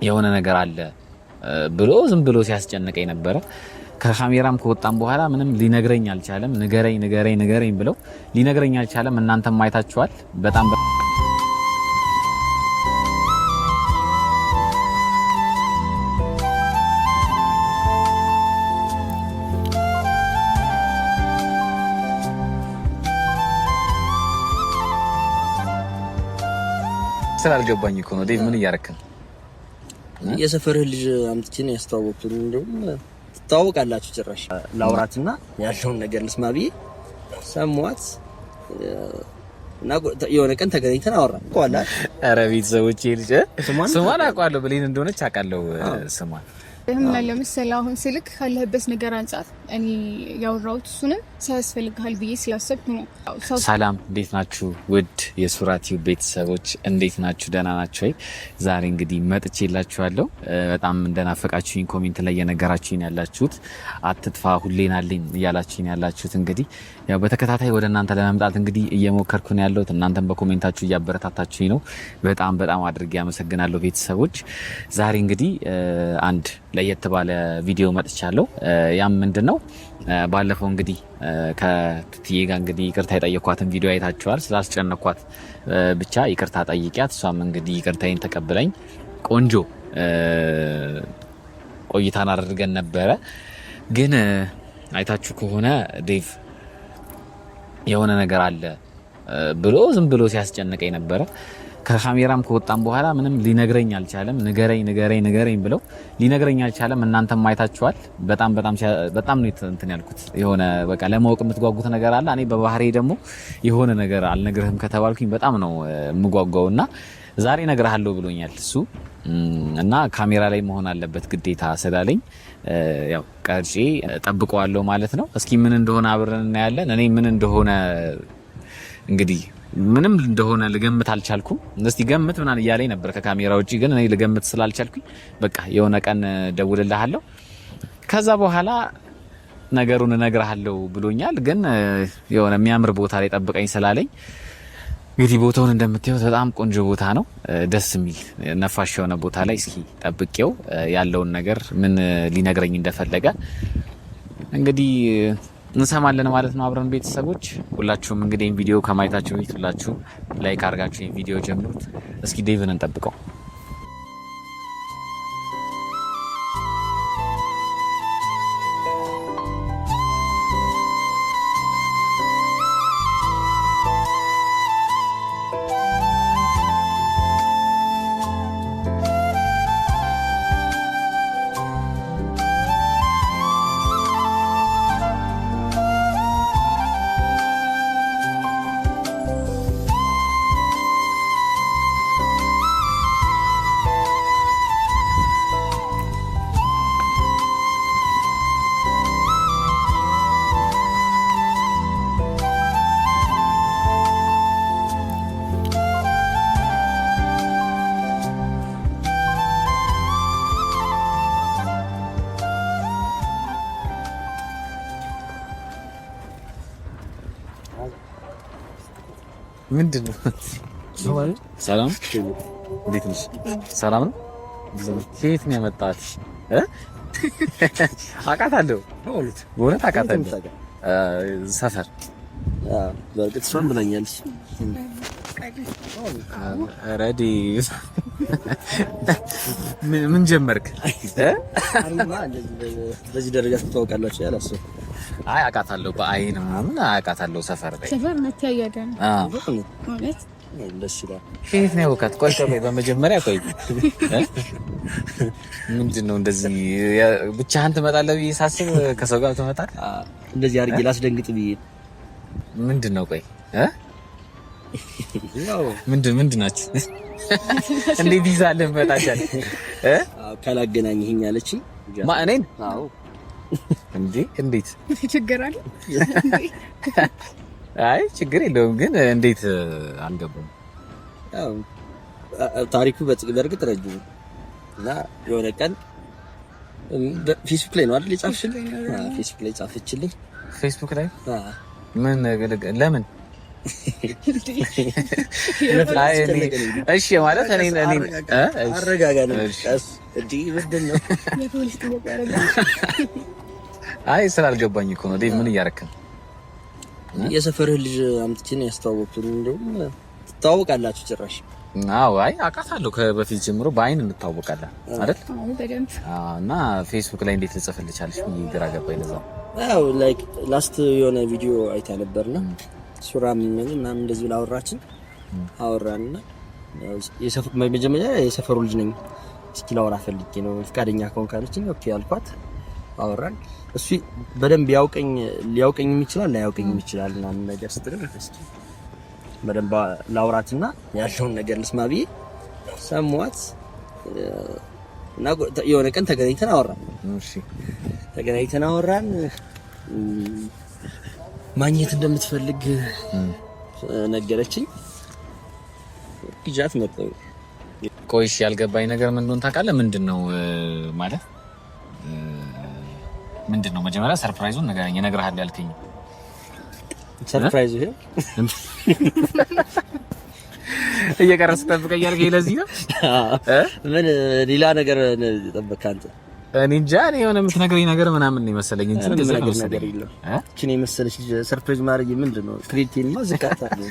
የሆነ ነገር አለ ብሎ ዝም ብሎ ሲያስጨንቀኝ ነበረ። ከካሜራም ከወጣም በኋላ ምንም ሊነግረኝ አልቻለም። ንገረኝ ብለው ሊነግረኝ አልቻለም። እናንተም ማየታችኋል። በጣም ስላልገባኝ እኮ ነው። ዴቭ ምን እያደረክ ነው? የሰፈርህ ልጅ አምጥቼ ነው ያስተዋወቅኩት። እንደውም ትተዋወቃላችሁ ጭራሽ ላውራትና ያለውን ነገር ልስማ ብዬ ሰሟት እና የሆነ ቀን ተገናኝተን አወራን እኮ አላ። ኧረ ቤተሰቦቼ ልጅ ስሟን አውቃለሁ ብሌን እንደሆነች አውቃለሁ ስሟን። ለምሳሌ አሁን ስልክ ካለህበት ነገር አንጻር እኔ ያወራሁት እሱንም ሳያስፈልግሃል ብዬ ስላሰብኩ ነው። ሰላም እንዴት ናችሁ? ውድ የሱራ ቲዩብ ቤተሰቦች እንዴት ናችሁ? ደህና ናችሁ ወይ? ዛሬ እንግዲህ መጥቼላችኋለሁ። በጣም እንደናፈቃችሁኝ ኮሜንት ላይ የነገራችሁኝ ያላችሁት አትጥፋ ሁሌን አለኝ እያላችሁኝ ያላችሁት እንግዲህ ያው በተከታታይ ወደ እናንተ ለመምጣት እንግዲህ እየሞከርኩ ነው ያለሁት። እናንተም በኮሜንታችሁ እያበረታታችሁኝ ነው። በጣም አድርጌ አመሰግናለሁ ቤተሰቦች። ዛሬ እንግዲህ አንድ ለየት ባለ ቪዲዮ መጥቻለሁ። ያም ምንድነው ባለፈው እንግዲህ ከትትዬ ጋር እንግዲህ ይቅርታ የጠየኳትን ቪዲዮ አይታችኋል። ስላስጨነኳት ብቻ ይቅርታ ጠይቂያት እሷም እንግዲህ ይቅርታዬን ተቀብለኝ ቆንጆ ቆይታን አድርገን ነበረ። ግን አይታችሁ ከሆነ ዴቭ የሆነ ነገር አለ ብሎ ዝም ብሎ ሲያስጨንቀኝ ነበረ። ከካሜራም ከወጣም በኋላ ምንም ሊነግረኝ አልቻለም። ንገረኝ ብለው ሊነግረኝ አልቻለም። እናንተም ማየታችኋል። በጣም ነው እንትን ያልኩት። የሆነ በቃ ለማወቅ የምትጓጉት ነገር አለ። እኔ በባህሬ ደግሞ የሆነ ነገር አልነግርህም ከተባልኩኝ በጣም ነው የምጓጓውና ዛሬ እነግርሃለሁ ብሎኛል እሱ እና ካሜራ ላይ መሆን አለበት ግዴታ ስላለኝ ያው ቀርጬ ጠብቀዋለሁ ማለት ነው። እስኪ ምን እንደሆነ አብረን እናያለን። እኔ ምን እንደሆነ እንግዲህ ምንም እንደሆነ ልገምት አልቻልኩም። እስቲ ገምት ምናምን እያለኝ ነበር ከካሜራ ውጪ። ግን እኔ ልገምት ስላልቻልኩኝ በቃ የሆነ ቀን ደውልልሃለሁ ከዛ በኋላ ነገሩን እነግርሃለሁ ብሎኛል። ግን የሆነ የሚያምር ቦታ ላይ ጠብቀኝ ስላለኝ እንግዲህ ቦታውን እንደምታዩት በጣም ቆንጆ ቦታ ነው። ደስ የሚል ነፋሽ የሆነ ቦታ ላይ እስኪ ጠብቄው ያለውን ነገር ምን ሊነግረኝ እንደፈለገ እንግዲህ እንሰማለን ማለት ነው አብረን ቤተሰቦች። ሁላችሁም እንግዲህ ቪዲዮ ከማየታችሁ በፊት ሁላችሁ ላይክ አድርጋችሁ ቪዲዮ ጀምሩት። እስኪ ዴቭን እንጠብቀው። ምንድነው? ሰላም እንዴት ነሽ? ሰላም ነው። ከየት ነው የመጣት? አውቃታለሁ በእውነት አውቃታለሁ። ሰፈር በእርግጥ እሷን ብላኛለች። ረዲ ምን ጀመርክ? በዚህ ደረጃ ትተዋወቃላችሁ ያላሰው? አይ አውቃታለሁ፣ በአይን ምናምን አውቃታለሁ። ሰፈር መተያየደን ማለት ደስ ይላል። ከየት ነው ያወቃት? ቆይ በመጀመሪያ ምንድነው እንደዚህ ብቻህን ትመጣለህ ብዬ ሳስብ ከሰው ጋር ትመጣለህ? እንደዚህ አድርጌ ላስደንግጥ ብዬ። ምንድነው? ቆይ ያው ምንድን ናችሁ? እንዴት ይዛለህ መጣቻል? ካላገናኘኸኝ አለችኝ። እኔን? አዎ። እንዴት ችግር አለ? አይ ችግር የለውም፣ ግን እንዴት አልገባም። ያው ታሪኩ በእርግጥ ረጅም እና የሆነ ቀን ፌስቡክ ላይ ነው አይደል የጻፍሽልኝ? ፌስቡክ ላይ ጻፈችልኝ። ፌስቡክ ላይ ምን ለምን እሺ ማለት እኔ አረጋጋ ነው እንዴ ምንድን ነው? አይ ስላልገባኝ እኮ ነው። ዴቭ ምን እያደረክ ነው? የሰፈርህ ልጅ አምጥቼ ነው ያስተዋወቅኩት። እንደውም ትተዋወቃላችሁ ጭራሽ? አዎ አይ አውቃታለሁ ከበፊት ጀምሮ በአይን እንታወቃለን አይደል? እና ፌስቡክ ላይ እንዴት ልጽፍልህ ቻልሽ ብዬ ግራ ገባኝ። ለዛ ያው ላይክ ላስት የሆነ ቪዲዮ አይታ ነበርና ሱራ ምናምን እንደዚህ ላወራችን አወራንና መጀመሪያ የሰፈሩ ልጅ ነኝ እስኪ ላወራ ፈልጌ ነው ፍቃደኛ ከሆንክ አለችኝ። ኦኬ አልኳት፣ አወራን። እሱ በደንብ ሊያውቀኝ ይችላል ላያውቀኝ ይችላል እና ነገር ስትል እስኪ በደንብ ላውራትና ያለውን ነገር ልስማ ብዬ ሰሟት እና የሆነ ቀን ተገናኝተን አወራን። እሺ ተገናኝተን አወራን። ማግኘት እንደምትፈልግ ነገረችኝ። ይጃት መጣሁ። ቆይሽ ያልገባኝ ነገር ምን እንደሆነ ታውቃለህ? ምንድነው ማለት ምንድነው? መጀመሪያ ሰርፕራይዙን ንገረኝ። እነግርሃለሁ ያልከኝ ሰርፕራይዝ ይሄ እየቀረስክ ጠብቀኝ ያልከኝ ለዚህ ነው? ምን ሌላ ነገር ጠበቅክ አንተ? እኔ እንጃ። እኔ የሆነ የምትነግረኝ ነገር ምናምን ነው መሰለኝ እንጂ እንደዛ ነው መሰለኝ። እቺ የመሰለሽ ሰርፕራይዝ ማድረግ ምንድነው? ክሬዲቲን ማዝቃታ ነው።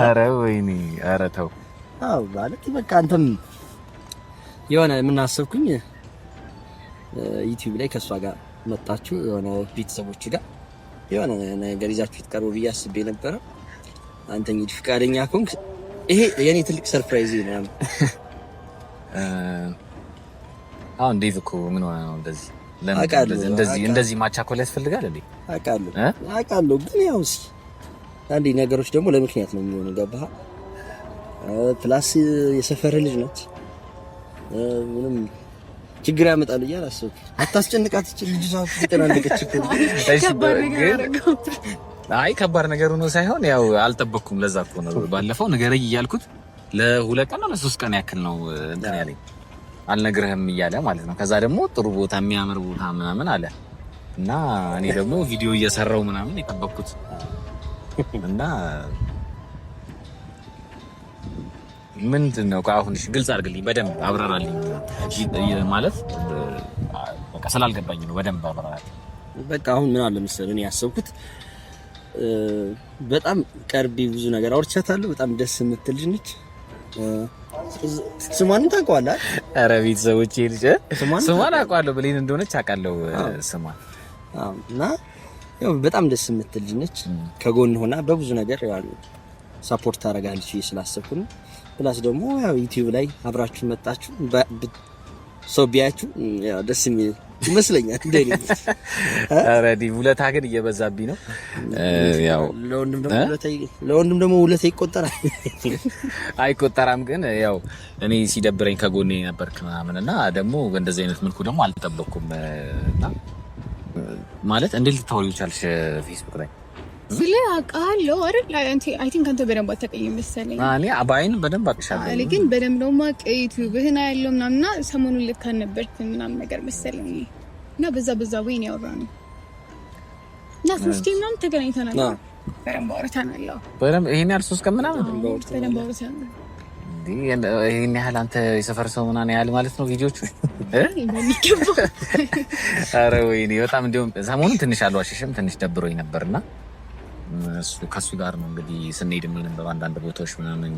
ኧረ ወይኔ፣ ኧረ ተው። አዎ ማለት በቃ አንተም የሆነ የምናስብኩኝ ዩቲዩብ ላይ ከሷ ጋር መጣችሁ የሆነ ቤተሰቦች ጋር የሆነ ነገር ይዛችሁ ትቀርቡ ብዬ አስቤ ነበረ። አንተ እንግዲህ ፍቃደኛ ከሆንክ ይሄ የኔ ትልቅ ሰርፕራይዝ ነው። አሁን ዴቭ እኮ ምን ሆነ ነው እንደዚህ ማቻኮል ያስፈልጋል እንዴ? አውቃለሁ ግን ያው እስኪ አንዴ ነገሮች ደግሞ ለምክንያት ነው የሚሆነው። ገባህ? ፕላስ የሰፈር ልጅ ነች። ምንም ችግር ያመጣል እያል አሰብኩ። አታስጨንቃት። እቺ ልጅ ሳው ተናንቀች እኮ። አይ ከባድ ነገር ሆኖ ሳይሆን ያው አልጠበቅኩም። ለዛ እኮ ነው ባለፈው ንገረኝ እያልኩት ለ2 ቀን ነው ለ3 ቀን ያክል ነው እንትን ያለኝ አልነግርህም እያለ ማለት ነው። ከዛ ደግሞ ጥሩ ቦታ የሚያምር ቦታ ምናምን አለ እና እኔ ደግሞ ቪዲዮ እየሰራው ምናምን የጠበቅኩት እና ምንድነው አሁን? እሺ ግልጽ አድርግልኝ፣ በደንብ አብራራልኝ። ማለት በቃ ስላልገባኝ ነው። በደንብ አብራራልኝ። በቃ አሁን ምን አለ መሰለህ እኔ ያሰብኩት በጣም ቀርቢ ብዙ ነገር አውርቻታለሁ። በጣም ደስ የምትል ልጅ ነች። ስሟን ታውቀዋለህ? ኧረ ቤተሰቦቼ ልጅ ስሟን አውቀዋለሁ። ብሌን እንደሆነች አውቃለሁ ስሟን። እና ያው በጣም ደስ የምትል ልጅ ነች። ከጎን ሆና በብዙ ነገር ያው ሰፖርት ታደርጋለች ስላሰብኩ ነው። ፕላስ ደግሞ ያው ዩቲዩብ ላይ አብራችሁ መጣችሁ ሰው ቢያችሁ ያው ደስ የሚል ይመስለኛል። እንደኔ አረዲ ውለታ ግን እየበዛብኝ ነው። ያው ለወንድም ደግሞ ውለታ ይቆጠራል። አይቆጠራም ግን ያው እኔ ሲደብረኝ ከጎኔ ነበርክ ምናምንና ደግሞ በእንደዚህ አይነት መልኩ ደግሞ አልተጠበቅኩም እና ማለት እንዴት ልታወሪው ቻልሽ ፌስቡክ ላይ? ስለ አውቃለሁ አይደል? አይ ቲንክ አንተ በደንብ አታውቅኝም መሰለኝ። እኔ አባይን በደንብ አውቅሻለሁ። አለ ግን በደንብ ነው የማውቀው ዩቲዩብህን አያለው ምናምንና ሰሞኑን ልክ አልነበርክም ምናምን ነገር መሰለኝ እና በዛ ወይ ነው ያወራነው እና 3 ምናምን ተገናኝተናል። በደንብ አውርተናል። በደንብ ይሄን ያህል 3 ቀን ምናምን በደንብ አውርተናል። ይሄን ያህል አንተ የሰፈር ሰው ምናምን ያህል ማለት ነው ቪዲዮቹ ኧረ ወይኔ በጣም እንደውም ሰሞኑን ትንሽ አልዋሽሽም ትንሽ ደብሮኝ ነበርና ከሱ ጋር ነው እንግዲህ ስንሄድ የምንነበረው አንዳንድ ቦታዎች ምናምን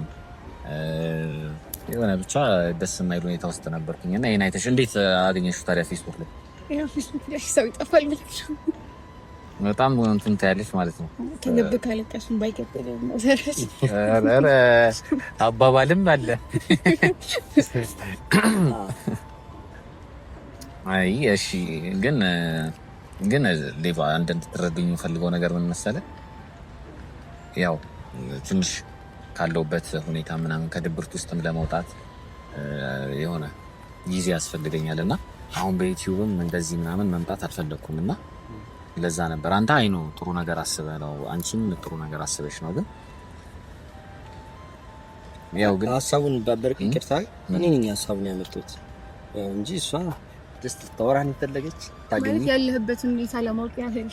የሆነ ብቻ ደስ የማይል ሁኔታ ውስጥ ነበርኩኝ እና ይሄን አይተሽ እንዴት አገኘሽው ታዲያ ፌስቡክ ላይ? ያው ፌስቡክ ላይ ሰው ይጠፋል ብለሽ በጣም እንትን ታያለሽ ማለት ነው። ከልብ ካለቀሽም ባይከፈል ነው ዘረሽ ኧረ አባባልም አለ። አይ እሺ ግን ሌባ እንድትረዱኝ የምፈልገው ነገር ምን መሰለህ? ያው ትንሽ ካለውበት ሁኔታ ምናምን ከድብርት ውስጥም ለመውጣት የሆነ ጊዜ ያስፈልገኛልና አሁን በዩቲዩብም እንደዚህ ምናምን መምጣት አልፈለኩም እና ለዛ ነበር። አንተ አይኖ ጥሩ ነገር አስበህ ነው፣ አንቺም ጥሩ ነገር አስበሽ ነው። ግን ያው ግን ሀሳቡን ባበርክ ይቅርታ እኔ ነኝ ሀሳቡን ያመጣሁት እንጂ እሷ ደስ ተወራን ይፈልገች ታገኝ ያለህበትን ሁኔታ ለማወቅ ያህል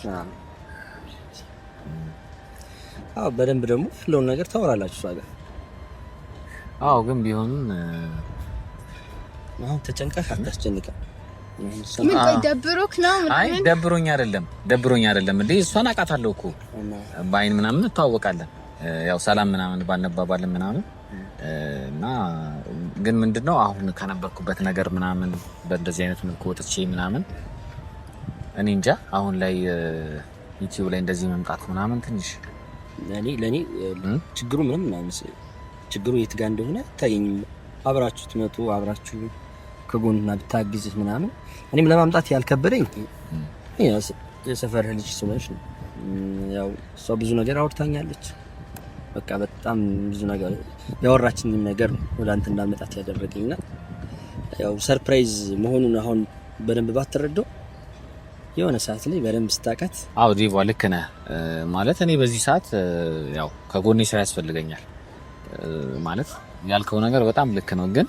በደንብ ደግሞ ያለውን ነገር ታወራላችሁ እሷ ጋር። ግን ቢሆንም አሁን ተጨንቀህ አታስጨንቀህ። ምን ደብሮክ ነው? አይ ደብሮኝ አይደለም እንዴ እሷን አውቃታለሁ እኮ በአይን ምናምን እንተዋወቃለን። ያው ሰላም ምናምን ባልነባባልን ምናምን እና ግን ምንድነው አሁን ከነበርኩበት ነገር ምናምን በእንደዚህ አይነት መልኩ ወጥቼ ምናምን እኔ እንጃ አሁን ላይ ዩቲዩብ ላይ እንደዚህ መምጣት ምናምን ትንሽ ለኔ ችግሩ ምንም አይመስልም። ችግሩ የት ጋር እንደሆነ ታየኝም። አብራችሁ ትመጡ አብራችሁ ከጎንና ብታግዝህ ምናምን እኔም ለማምጣት ያልከበደኝ የሰፈር ልጅ ስለሆነች ነው። ያው እሷ ብዙ ነገር አውርታኛለች። በቃ በጣም ብዙ ነገር ያወራችኝ ነገር ወደ አንተ እንዳመጣት ያደረገኝና ያው ሰርፕራይዝ መሆኑን አሁን በደንብ ባትረዳው የሆነ ሰዓት ላይ በደንብ ስታውቃት ዲቫ ልክ ነህ ማለት እኔ በዚህ ሰዓት ያው ከጎኔ ሰው ያስፈልገኛል ማለት ያልከው ነገር በጣም ልክ ነው። ግን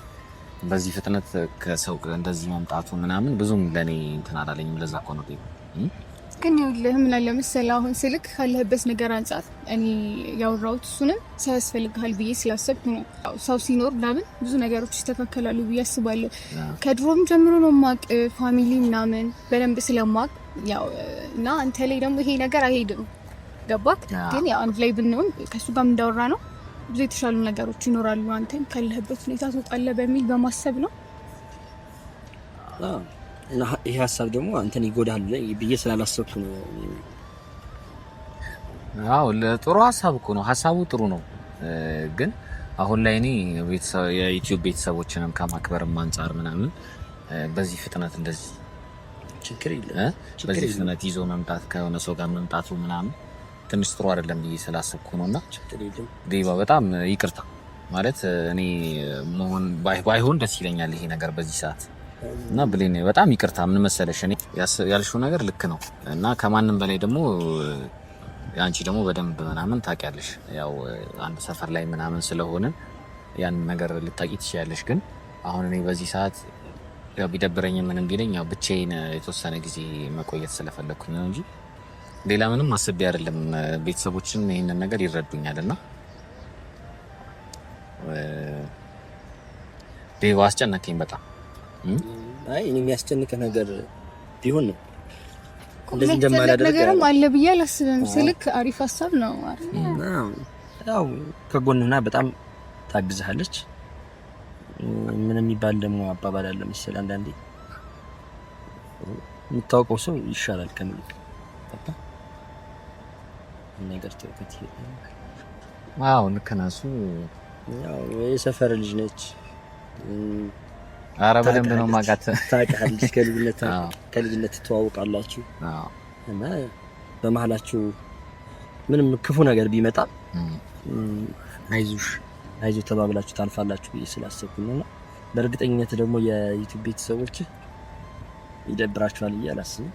በዚህ ፍጥነት ከሰው እንደዚህ መምጣቱ ምናምን ብዙም ለኔ እንትን አላለኝም። ለዛ እኮ ነው ግን ይኸውልህ ምን አለ መሰለህ አሁን ስልክ ካለህበት ነገር አንፃር እኔ ያወራሁት እሱንም ሰው ያስፈልግሃል ብዬ ስላሰብኩ ነው። ሰው ሲኖር ምናምን ብዙ ነገሮች ይስተካከላሉ ብዬ አስባለሁ። ከድሮም ጀምሮ ነው ማቅ ፋሚሊ ምናምን በደንብ ስለማቅ ያው እና አንተ ላይ ደግሞ ይሄ ነገር አይሄድም ገባክ? ግን ያው አንድ ላይ ብንሆን ከሱ ጋር እንዳወራ ነው ብዙ የተሻሉ ነገሮች ይኖራሉ። አንተም ካለህበት ሁኔታ ትወጣለህ በሚል በማሰብ ነው። እና ይሄ ሀሳብ ደግሞ አንተን ይጎዳል ብዬ ስላላሰብኩ ነው። ጥሩ ሀሳብ እኮ ነው። ሀሳቡ ጥሩ ነው። ግን አሁን ላይ እኔ የዩቲዩብ ቤተሰቦችንም ከማክበርም አንፃር ምናምን በዚህ ፍጥነት እንደዚህ ችግር የለም በዚህ ፍጥነት ይዞ መምጣት ከሆነ ሰው ጋር መምጣቱ ምናምን ትንሽ ጥሩ አይደለም ብዬ ስላሰብኩ ነውና ዲቫ በጣም ይቅርታ ማለት እኔ መሆን ባይሆን ደስ ይለኛል ይሄ ነገር በዚህ ሰዓት እና ብሌን በጣም ይቅርታ። ምን መሰለሽ እኔ ያልሽው ነገር ልክ ነው እና ከማንም በላይ ደግሞ አንቺ ደግሞ በደንብ ምናምን ታውቂያለሽ። ያው አንድ ሰፈር ላይ ምናምን ስለሆነ ያን ነገር ልታቂ ትችያለሽ። ግን አሁን እኔ በዚህ ሰዓት ያው ቢደብረኝ ምንም ቢለኝ ያው ብቻዬን የተወሰነ ጊዜ መቆየት ስለፈለኩኝ ነው እንጂ ሌላ ምንም አስቤ አይደለም። ቤተሰቦችን ይሄንን ነገር ይረዱኛልና ዴቫ አስጨነቀኝ በጣም። አይ እኔ የሚያስጨንቅ ነገር ቢሆን ነው እንደዚህ እንደማላደርግ ነገርም አለ ብዬ አላስብም። ስልክ አሪፍ ሀሳብ ነው አይደል? ያው ከጎንና በጣም ታግዛለች። ምን የሚባል ደግሞ አባባል አለ መሰለኝ አንዳንዴ የምታውቀው ሰው ይሻላል ከሚል ነገር ተከት ልክ ነህ። እሱ ያው የሰፈር ልጅ ነች። ኧረ በደንብ ነው ማጋት ታውቃለች። ከልጅነት ትተዋወቃላችሁ እና በመሀላችሁ ምንም ክፉ ነገር ቢመጣ አይዞ ተባብላችሁ ታልፋላችሁ ብዬ ስላሰብኩኝ ነው። በእርግጠኝነት ደግሞ የዩቲዩብ ቤተሰቦች ይደብራችኋል ብዬ አላስብም።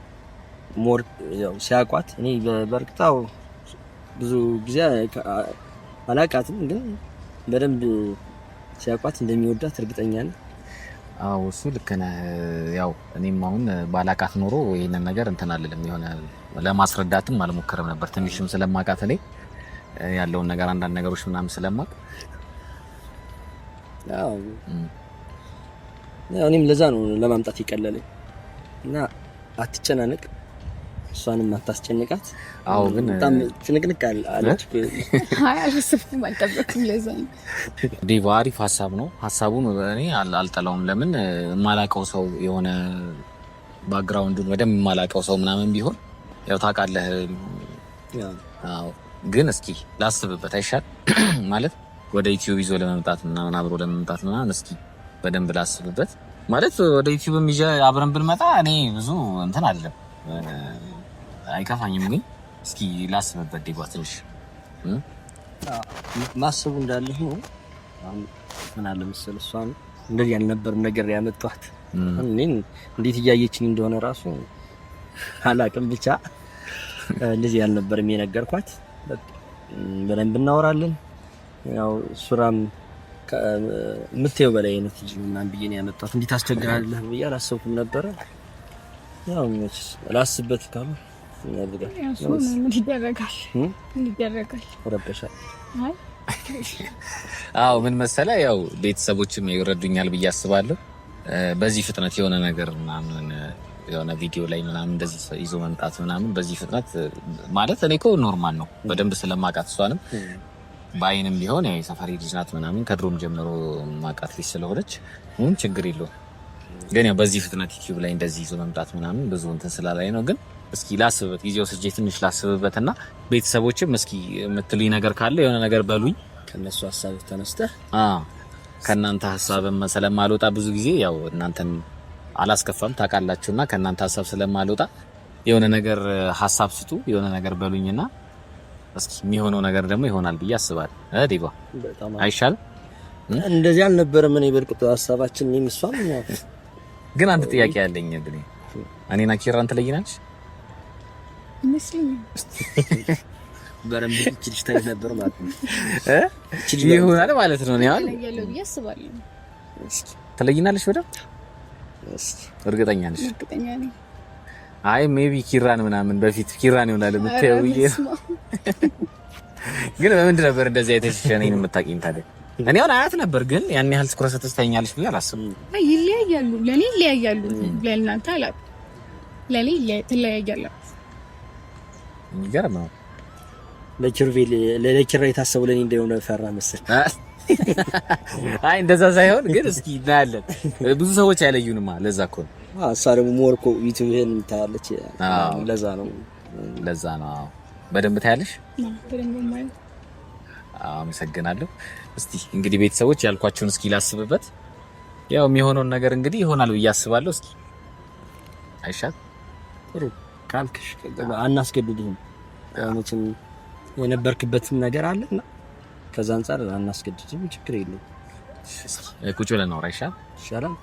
ሞር ያው ሲያቋት እኔ በእርግጣው ብዙ ጊዜ አላውቃትም፣ ግን በደንብ ሲያቋት እንደሚወዳት እርግጠኛ ነኝ። እሱ ልክ ነህ። ያው እኔም አሁን ባላውቃት ኖሮ ይሄንን ነገር እንትን አልልም፣ የሆነ ለማስረዳትም አልሞከረም ነበር። ትንሽም ስለማውቃት እኔ ያለውን ነገር አንዳንድ ነገሮች ምናምን ስለማውቅ ያው እኔም ለዛ ነው ለማምጣት ይቀለለኝ እና አትጨናነቅ፣ እሷንም አታስጨንቃት። ግን በጣም ጭንቅንቅ አለች። አልሰፍኩም፣ አልጠበቅኩም። ለዛ ነው ዲቫ አሪፍ ሀሳብ ነው። ሀሳቡን እኔ አልጠላውም። ለምን የማላውቀው ሰው የሆነ ባክግራውንዱን ወደም የማላውቀው ሰው ምናምን ቢሆን ያው ታውቃለህ። ግን እስኪ ላስብበት አይሻል ማለት ወደ ዩቲዩብ ይዞ ለመምጣት ምናምን አብሮ ለመምጣት ምናምን እስኪ በደንብ ላስብበት ማለት ወደ ዩቲዩብም ይዤ አብረን ብንመጣ እኔ ብዙ እንትን አይደለም አይከፋኝም። ግን እስኪ ላስብበት ዲቫ ትንሽ ማሰቡ እንዳለ ነው። ምን አለ መሰለህ እሷን እንደዚህ ያልነበረም ነገር ያመጣት እኔን እንዴት እያየችኝ እንደሆነ ራሱ አላውቅም። ብቻ እንደዚህ ያልነበረም የነገርኳት በደንብ እናወራለን። ያው ሱራም ከምትየው በላይ አይነት ልጅ ምናምን ብዬ ነው ያመጣት። እንዴት አስቸግራለህ ብዬ አላሰብኩም ነበረ። ያው ላስብበት ካሉ ምን ይደረጋል ረበሻል። አዎ ምን መሰለ ያው ቤተሰቦችም ይረዱኛል ብዬ አስባለሁ። በዚህ ፍጥነት የሆነ ነገር ምናምን የሆነ ቪዲዮ ላይ ምናምን እንደዚህ ይዞ መምጣት ምናምን በዚህ ፍጥነት ማለት እኔ እኮ ኖርማል ነው በደንብ ስለማውቃት እሷንም በአይንም ቢሆን ያው የሰፈሪ ልጅ ናት ምናምን ከድሮም ጀምሮ ማውቃት ልጅ ስለሆነች ምንም ችግር የለውም። ግን ያው በዚህ ፍጥነት ዩቲዩብ ላይ እንደዚህ ይዞ መምጣት ምናምን ብዙ እንትን ስላላይ ነው። ግን እስኪ ላስብበት ጊዜው ስጄ ትንሽ ላስብበትና ቤተሰቦችም እስኪ የምትሉኝ ነገር ካለ የሆነ ነገር በሉኝ። ከነሱ ሐሳብ ተነስተህ ከናንተ ሐሳብም ስለማልወጣ ብዙ ጊዜ ያው እናንተን አላስከፋም ታውቃላችሁና ከናንተ ሐሳብ ስለማልወጣ የሆነ ነገር ሐሳብ ስጡ የሆነ ነገር በሉኝና እስኪ የሚሆነው ነገር ደግሞ ይሆናል ብዬ አስባለሁ። ዲባ አይሻልም? እንደዚህ አልነበረም። እኔ በርቅቶ ሐሳባችን የሚስፋም ነው። ግን አንድ ጥያቄ ያለኝ እንግዲህ እኔና ኪራን ትለይናለሽ? በረም ልጅ ታይ ነበር ማለት ነው ይሆናል ማለት ነው። ያው ያለው ብዬ አስባለሁ። ትለይናለሽ ወደ እርግጠኛ ነሽ? እርግጠኛ ነኝ። አይ ሜቢ ኪራን ምናምን በፊት ኪራን ይሆናል የምታየው ይሄ ግን በምንድን ነበር እንደዚህ አይተሽሸነኝ የምታውቂኝ ታዲያ? እኔ አሁን አያት ነበር ግን ያን ያህል ትኩረት ሰጥተኛለሽ ብዬ አላስብም። አይ ይለያያሉ፣ ለኔ ይለያያሉ፣ ለእናንተ አላውቅም። ለኔ ትለያያላችሁ። ይገርም ነው። ለኪራ የታሰቡ ለኔ እንደሆነ ፈራ መሰል። አይ እንደዛ ሳይሆን ግን እስኪ እናያለን። ብዙ ሰዎች አይለዩንማ። ለዛ እኮ ነው። እሷ ደግሞ ሞርኮ ዩቲዩብን ታያለች። ለዛ ነው። በደንብ ታያለሽ? በደንብ ማለት አመሰግናለሁ። እስቲ እንግዲህ ቤተሰቦች ያልኳችሁን እስኪ ላስብበት። ያው የሚሆነውን ነገር እንግዲህ ይሆናል ብዬ አስባለሁ። እስኪ አይሻል ጥሩ ካልክሽ አናስገድድህም። አሁንም የነበርክበትም ነገር አለና ከዛ አንፃር አናስገድድህም። ችግር የለውም። ቁጭ ብለን ነው አይሻል? ይሻላል።